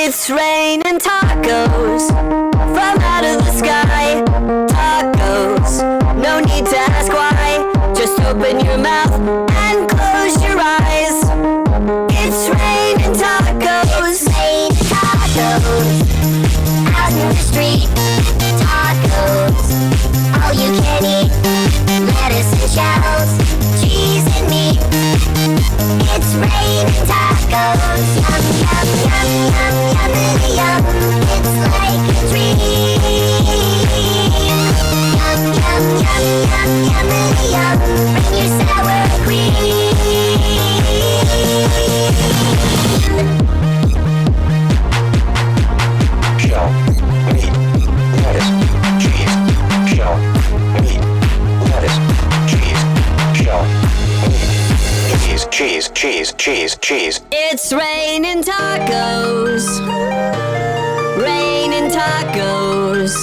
It's raining tacos from out of the sky. Tacos, no need to ask why. Just open your mouth and close your eyes. It's raining tacos. It's raining tacos out in the street. Tacos, all you can eat. Lettuce and shells, cheese and meat. It's raining tacos. Yum, yum, yum, yum, yummity yum. It's like a dream. Yum, yum, yum, yum, yummity yum. Bring your sour cream. Shell, meat, lettuce, cheese. Shell, meat, lettuce, cheese. Shell, meat, cheese, cheese, cheese, cheese. It's raining tacos. Raining tacos.